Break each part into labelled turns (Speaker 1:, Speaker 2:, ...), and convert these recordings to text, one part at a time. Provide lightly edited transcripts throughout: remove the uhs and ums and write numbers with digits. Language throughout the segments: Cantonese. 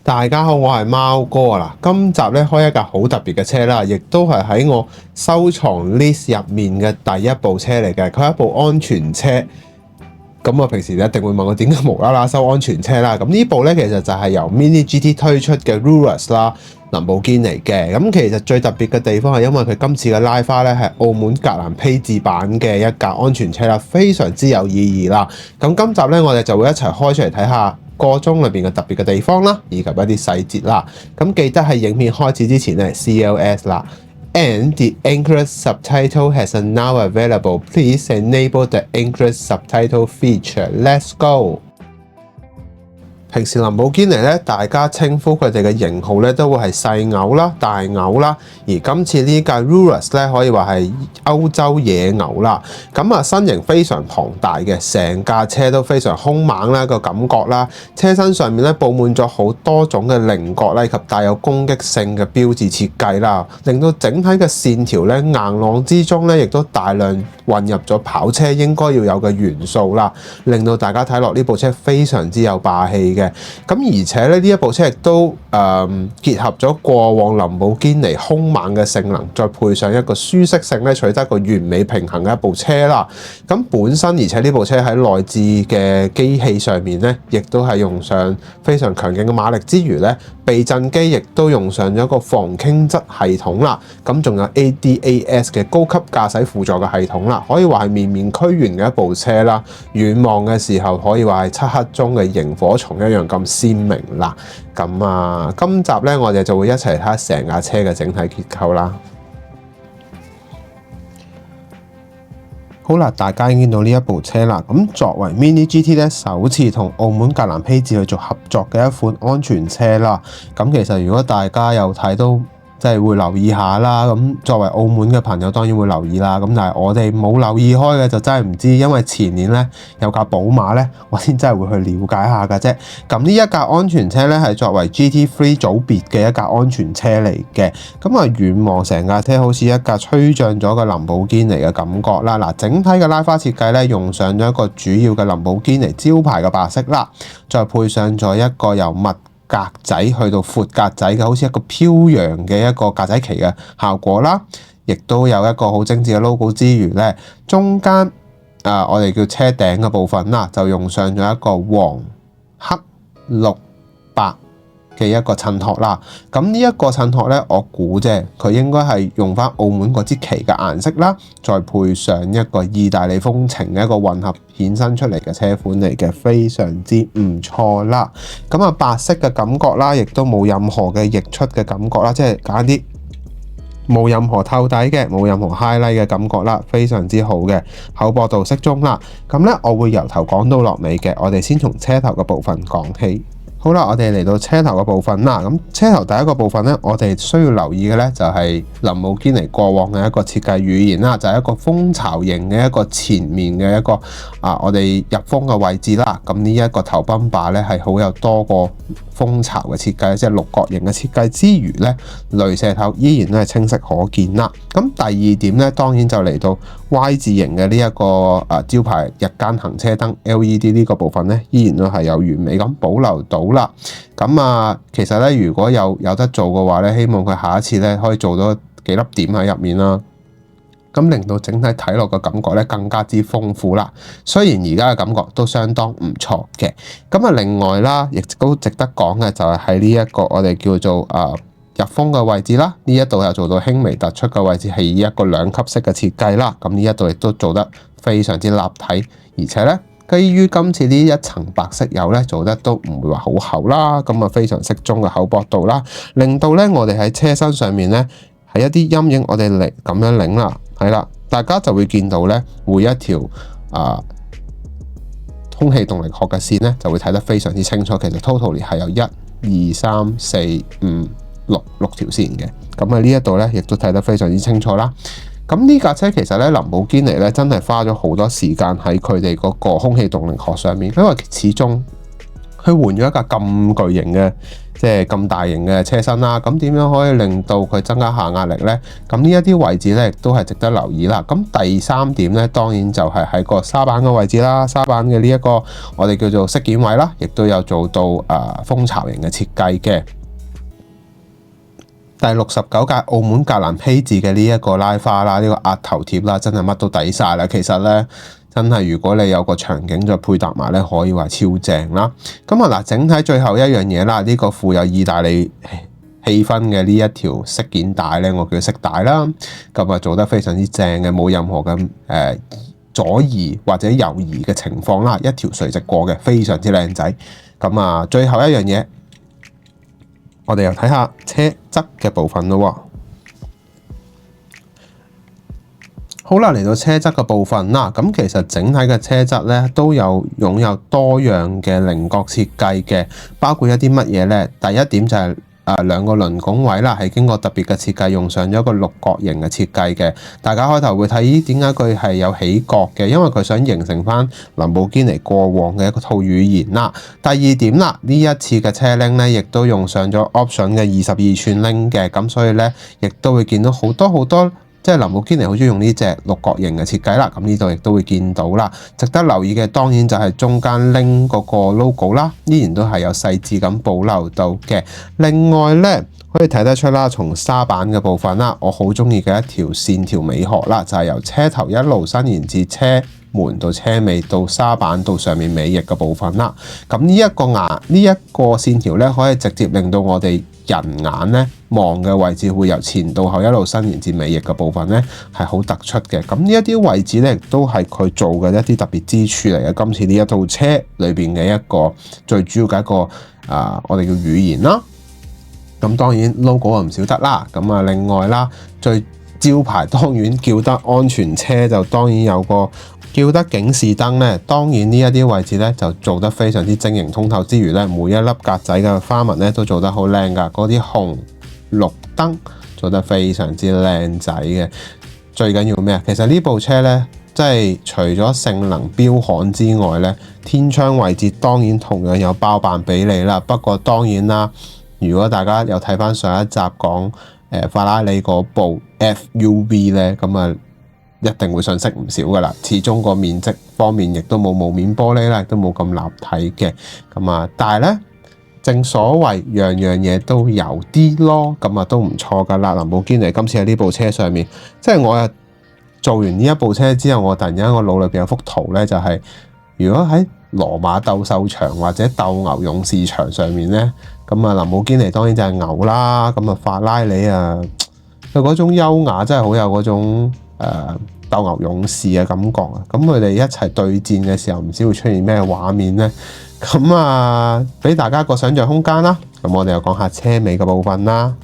Speaker 1: 大家好，我係貓哥啦。今集咧開一架好特別嘅車啦，亦都係喺我收藏 list 入面嘅第一部車嚟嘅。佢係一部安全車。咁我平時一定會問我點解無啦啦收安全車啦。咁呢部咧其實就係由 Mini GT 推出嘅 Urus 啦，林寶堅尼嘅。咁其實最特別嘅地方係因為佢今次嘅拉花咧係澳門格蘭披治版嘅一架安全車啦，非常之有意義啦。咁今集咧我哋就會一齊開出嚟睇下個鐘裏邊嘅特別嘅地方啦，以及一啲細節啦。咁記得喺影片開始之前咧 CLS 啦。And the English subtitle has now available. Please enable the English subtitle feature. Let's go. 平時林寶堅尼咧，大家稱呼佢哋嘅型號咧，都會係細牛啦、大牛啦。而今次呢架 Urus 咧，可以話係歐洲野牛啦。咁啊，身形非常龐大嘅，成架車都非常兇猛啦個感覺啦。車身上面咧佈滿咗好多種嘅稜角啦，以及帶有攻擊性嘅標誌設計啦，令到整體嘅線條咧硬朗之中咧，亦都大量混入咗跑車應該要有嘅元素啦，令到大家睇落呢部車非常之有霸氣嘅。咁而且咧呢一部車亦都結合咗過往林寶堅尼兇猛嘅性能，再配上一個舒適性咧，取得一個完美平衡嘅一部車啦。咁本身而且呢部車喺內置嘅機器上面咧，亦都係用上非常強勁嘅馬力之餘咧，避震機亦都用上咗一個防傾側系統啦。咁仲有 ADAS 嘅高級駕駛輔助嘅系統啦，可以話係面面俱圓嘅一部車啦。遠望嘅時候可以話係漆黑中嘅螢火蟲一樣咁鮮明啦。咁啊，今集咧我哋就會一齊睇下成架車嘅整體結構啦。好啦，大家已經見到呢一部車啦。咁作為 Mini GT 咧，首次同澳門格蘭披治去做合作嘅一款安全車啦。咁其實如果大家有睇都即係會留意下啦。咁作為澳門嘅朋友當然會留意啦。咁但係我哋冇留意開嘅就真係唔知，因為前年咧有架寶馬咧，我先真係會去了解下㗎啫。咁呢一架安全車咧係作為 GT3 組別嘅一架安全車嚟嘅。咁啊遠望成架車好似一架吹脹咗嘅林寶堅尼嘅感覺啦。嗱，整體嘅拉花設計咧用上咗一個主要嘅林寶堅尼招牌嘅白色啦，再配上咗一個由密格仔去到闊格仔嘅，好似一個飄揚嘅一個格仔旗嘅效果啦，亦都有一個好精緻嘅 logo 之餘咧，中間我哋叫車頂嘅部分啦，就用上咗一個黃、黑、綠、白嘅一個襯托啦。咁呢一個襯托咧，我估啫，佢應該係用翻澳門嗰支旗嘅顏色啦，再配上一個意大利風情嘅一個混合衍生出嚟嘅車款嚟嘅，非常之唔錯啦。咁啊，白色嘅感覺啦，亦都冇任何嘅溢出嘅感覺啦，即係簡單啲，冇任何透底嘅，冇任何 highlight 嘅感覺啦，非常之好嘅，厚薄度適中啦。咁咧，我會由頭講到落尾嘅，我哋先從車頭嘅部分講起。好啦，我哋嚟到車頭嘅部分啦。咁車頭第一個部分咧，我哋需要留意嘅咧就係林寶堅尼過往嘅一個設計語言啦，就係一個蜂巢型嘅一個前面嘅一個我哋入風嘅位置啦。咁呢一個頭泵把咧係好有多個蜂巢嘅設計，即係六角形嘅設計之餘咧，鐳射頭依然都係清晰可見啦。咁第二點咧，當然就嚟到 Y 字形嘅呢一個招牌日間行車燈 LED 呢個部分咧，依然都係有完美咁保留到啦。咁其實咧，如果有得做嘅話咧，希望佢下一次咧可以做到幾粒點喺入面啦。咁令到整體睇落嘅感覺咧更加之豐富啦。雖然而家嘅感覺都相當唔錯嘅。咁另外啦，亦都值得講嘅就係喺呢一個我哋叫做入風嘅位置啦。呢一度又做到輕微突出嘅位置，係以一個兩級式嘅設計啦。咁呢一度亦都做得非常之立體，而且咧，基於今次呢一層白色油咧做得都唔會話好厚啦。咁非常適中嘅厚薄度啦，令到咧我哋喺車身上面咧係一啲陰影，我哋嚟咁樣擰啦。係啦，大家就會見到咧，每一條空氣動力學嘅線咧，就會睇得非常之清楚。其實 totally 係有1、2、3、4、5、6條線嘅。咁呢一度咧，亦都睇得非常之清楚啦。咁呢架車其實咧，林寶堅尼咧真係花咗好多時間喺佢哋嗰個空氣動力學上面，因為始終佢換咗一架咁巨型嘅，即係咁大型嘅車身啦。咁點樣可以令到佢增加下壓力呢？咁呢一啲位置咧，亦都係值得留意啦。咁第三點咧，當然就係喺個沙板嘅位置啦。沙板嘅呢一個我哋叫做飾件位啦，亦都有做到蜂巢型嘅設計嘅。第69屆澳門格蘭披治嘅呢一個拉花啦，呢個額頭貼啦，真係乜都抵晒啦。其實咧，真係如果你有個場景再配搭埋咧，可以話超正啦。咁啊嗱，整體最後一樣嘢啦，呢個富有意大利氣氛嘅呢一條飾件帶咧，我叫飾帶啦。咁啊，做得非常之正嘅，冇任何嘅左移或者右移嘅情況啦，一條垂直過嘅，非常之靚仔。咁啊，最後一樣嘢，我哋又睇下車側嘅部分咯。好啦，嚟到車側嘅部分啦，咁其實整體嘅車側咧都有擁有多樣嘅稜角設計嘅，包括一啲乜嘢咧？第一點就係兩個輪拱位啦，係經過特別嘅設計，用上咗一個六角形嘅設計嘅。大家開頭會睇，咦，點解佢係有起角嘅？因為佢想形成翻林寶堅尼過往嘅一個套語言啦。第二點啦，呢一次嘅車鈴咧，亦都用上咗 option 嘅22寸鈴嘅，咁所以咧，亦都會見到好多。即係林寶堅尼好中意用呢隻六角形嘅設計啦，咁呢度亦都會見到啦。值得留意嘅當然就係中間鈴嗰個 logo 啦，依然都係有細緻咁保留到嘅。另外咧，可以睇得出啦，從沙板嘅部分啦，我好中意嘅一條線條美學啦，就係由車頭一路伸延至車門到車尾到沙板到上面尾翼嘅部分啦。咁呢一個線條咧，可以直接令到我哋人眼咧望嘅位置會由前到後一路伸延至尾翼嘅部分咧係好突出嘅。咁呢一啲位置咧，亦都係佢做嘅一啲特別之處嚟嘅。今次呢一套車裏邊嘅一個最主要嘅一個我哋叫語言啦。咁當然 logo 啊唔少得啦。咁啊另外啦，最招牌當然叫得安全車，就當然有個叫得警示燈咧。當然呢一啲位置咧就做得非常之晶瑩通透之餘咧，每一粒格仔嘅花紋咧都做得好靚噶。嗰啲紅綠燈做得非常之靚仔嘅。最緊要咩啊？其實呢部車咧，即係除咗性能彪悍之外咧，天窗位置當然同樣有包辦俾你啦。不過當然啦，如果大家有睇翻上一集講法拉利嗰部 FUV 咧，咁啊一定會遜色唔少噶啦。始終個面積方面亦都冇霧面玻璃啦，亦都冇咁立體嘅。咁啊，但係咧，正所謂樣樣嘢都有啲咯，咁啊都唔錯噶啦。林寶堅尼今次喺呢部車上面，即係我做完呢一部車之後，我突然間我腦裏邊有幅圖咧，就係如果喺羅馬鬥獸場或者鬥牛勇士場上面咧，咁啊林寶堅尼當然就係牛啦，咁啊法拉利啊，佢嗰種優雅真係好有嗰種鬥牛勇士嘅感覺啊！咁佢哋一齊對戰嘅時候，唔知會出現咩畫面呢？咁啊，俾大家個想像空間啦。咁我哋又講下車尾嘅部分啦。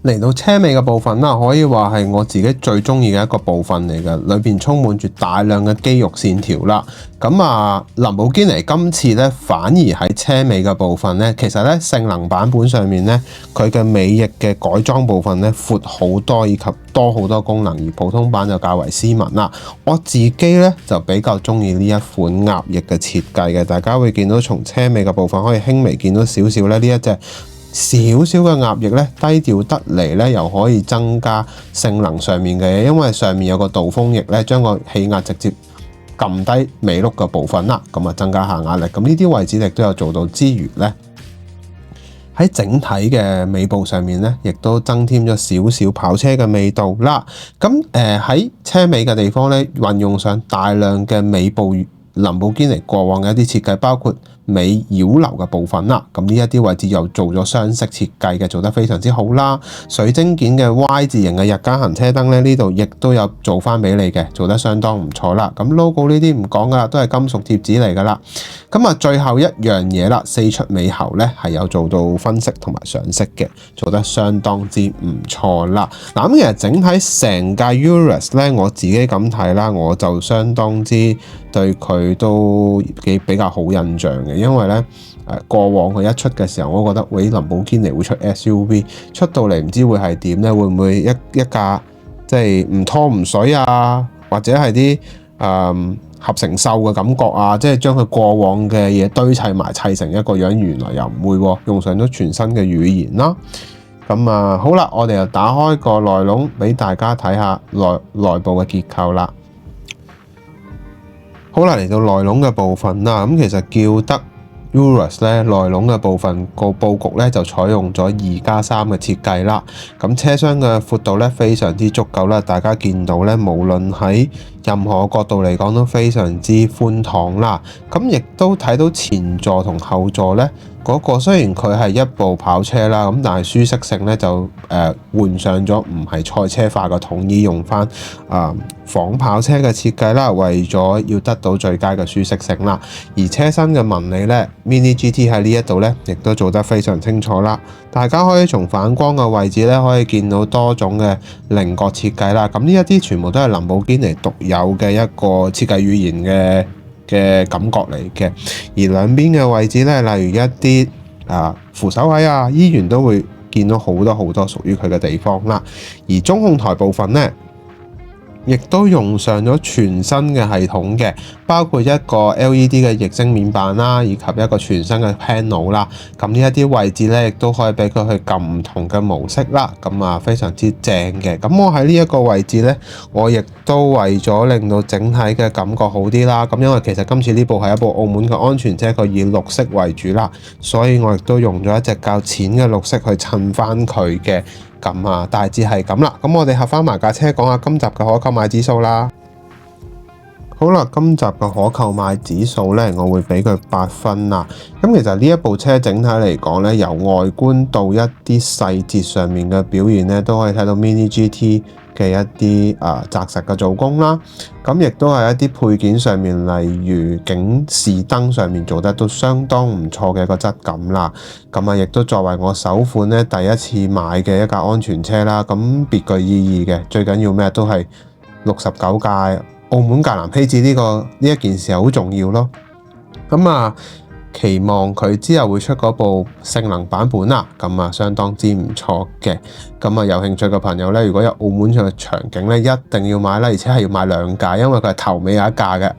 Speaker 1: 嚟到車尾嘅部分啦，可以話係我自己最中意嘅一個部分嚟嘅，裏邊充滿住大量嘅肌肉線條啦。咁啊，林寶堅尼今次咧反而喺車尾嘅部分咧，其實咧性能版本上面咧，佢嘅尾翼嘅改裝部分咧闊好多，以及多好多功能，而普通版就較為斯文啦。我自己咧就比較中意呢一款鴨翼嘅設計嘅，大家會見到從車尾嘅部分可以輕微見到少少咧呢一隻少少嘅鴨翼咧，低調得嚟咧，又可以增加性能上面嘅嘢，因為上面有個導風翼咧，將個氣壓直接撳低尾轆嘅部分啦，咁啊增加下壓力。咁呢啲位置亦都有做到之餘咧，喺整體嘅尾部上面咧，亦都增添咗少少跑車嘅味道啦。咁喺車尾嘅地方咧，運用上大量嘅尾部林寶堅尼過往嘅一啲設計，包括尾擾流嘅部分啦，咁呢一啲位置又做咗雙色設計嘅，做得非常之好啦。水晶件嘅 Y 字形嘅日間行車燈咧，呢度亦都有做翻俾你嘅，做得相當唔錯啦。咁 logo 呢啲唔講噶啦，都係金屬貼紙嚟噶啦。咁啊，最後一樣嘢啦，四出尾喉咧係有做到分色同埋上色嘅，做得相當之唔錯啦。嗱，咁其實整體成架 Urus 咧，我自己咁睇啦，我就相當之對佢都比較好印象嘅。因為咧過往佢一出嘅時候，我覺得林寶堅尼會出 SUV， 出到嚟唔知會係點咧？會唔會一架即係唔拖唔水啊？或者係啲合成獸嘅感覺啊，即係將佢過往嘅嘢堆砌埋砌成一個樣，原來又唔會喎，用上咗全新嘅語言啦。咁啊，好啦，我哋又打開個內籠俾大家睇下內部嘅結構啦。好啦，嚟到內籠嘅部分啦，咁其實叫得 Urus 咧，內籠嘅部分個佈局咧就採用咗2+3嘅設計啦。咁車廂嘅闊度咧非常之足夠啦，大家見到咧，無論喺任何角度嚟講都非常之寬敞啦。咁亦都睇到前座同後座咧嗰個，雖然佢係一部跑車啦，咁但係舒適性咧就換上咗唔係賽車化嘅統一，用翻仿跑車嘅設計啦，為咗要得到最佳嘅舒適性啦。而車身嘅紋理咧，Mini GT 喺呢一度咧，亦都做得非常清楚啦。大家可以從反光嘅位置咧，可以見到多種嘅稜角設計啦。咁呢一啲全部都係林寶堅尼獨有嘅一個設計語言嘅感覺嚟嘅。而兩邊嘅位置咧，例如一啲扶手位啊，依然都會見到好多屬於佢嘅地方啦。而中控台部分咧，亦都用上咗全新嘅系統嘅，包括一個 LED 嘅液晶面板啦，以及一個全新嘅 panel 啦。咁呢一啲位置咧，亦都可以俾佢去撳唔同嘅模式啦。咁啊，非常之正嘅。咁我喺呢一個位置咧，我亦都為咗令到整體嘅感覺好啲啦。咁因為其實今次呢部係一部澳門嘅安全車，佢以綠色為主啦，所以我亦都用咗一隻較淺嘅綠色去襯翻佢嘅。咁啊，大致係咁啦。咁我哋合翻埋架車，講下今集嘅可購買指數啦。好啦，今集嘅可購買指數呢，我會俾佢8分啦。咁其實呢一部車整體嚟講呢，由外觀到一啲細節上面嘅表現呢，都可以睇到 Mini GT 嘅一啲紮實嘅做工啦。咁亦都係一啲配件上面，例如警示燈上面做得都相當唔錯嘅一個質感啦。咁啊，亦都作為我首款呢第一次買嘅一架安全車啦，咁別具意義嘅。最緊要咩都係69屆澳門格蘭披治呢一件事係好重要咯。咁啊，期望佢之後會出嗰部性能版本啦。咁啊，相當之唔錯嘅。咁啊，有興趣嘅朋友咧，如果有澳門嘅場景咧，一定要買啦，而且係要買2架，因為佢係頭尾有一架嘅。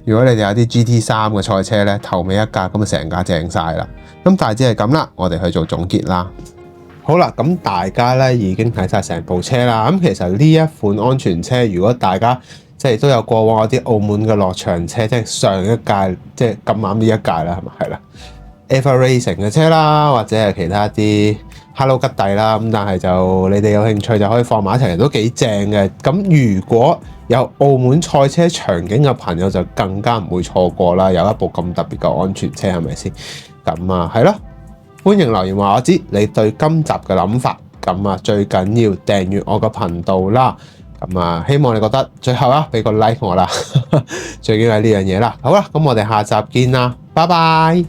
Speaker 1: 如果你哋有啲 GT3 嘅賽車咧，頭尾一架，咁啊成架正晒啦。咁大致係咁啦，我哋去做總結啦。好啦，咁大家咧已經睇晒成部車啦。咁其實呢一款安全車，如果大家即係都有過往嗰啲澳門嘅落場車，即係上一屆，即係咁啱呢一屆啦，係咪？係啦 Ever Racing 嘅車啦，或者係其他啲 Hello 吉弟啦。咁但係就你哋有興趣就可以放埋一齊，都幾正嘅。咁如果有澳門賽車場景嘅朋友，就更加唔會錯過啦。有一部咁特別嘅安全車，係咪先？咁啊，係咯。歡迎留言話我知你對今集嘅諗法。咁啊，最緊要訂閱我個頻道啦。咁啊，希望你覺得最後俾個 like 我啦，最緊要係呢樣嘢啦。好啦，咁我哋下集見啦，拜拜。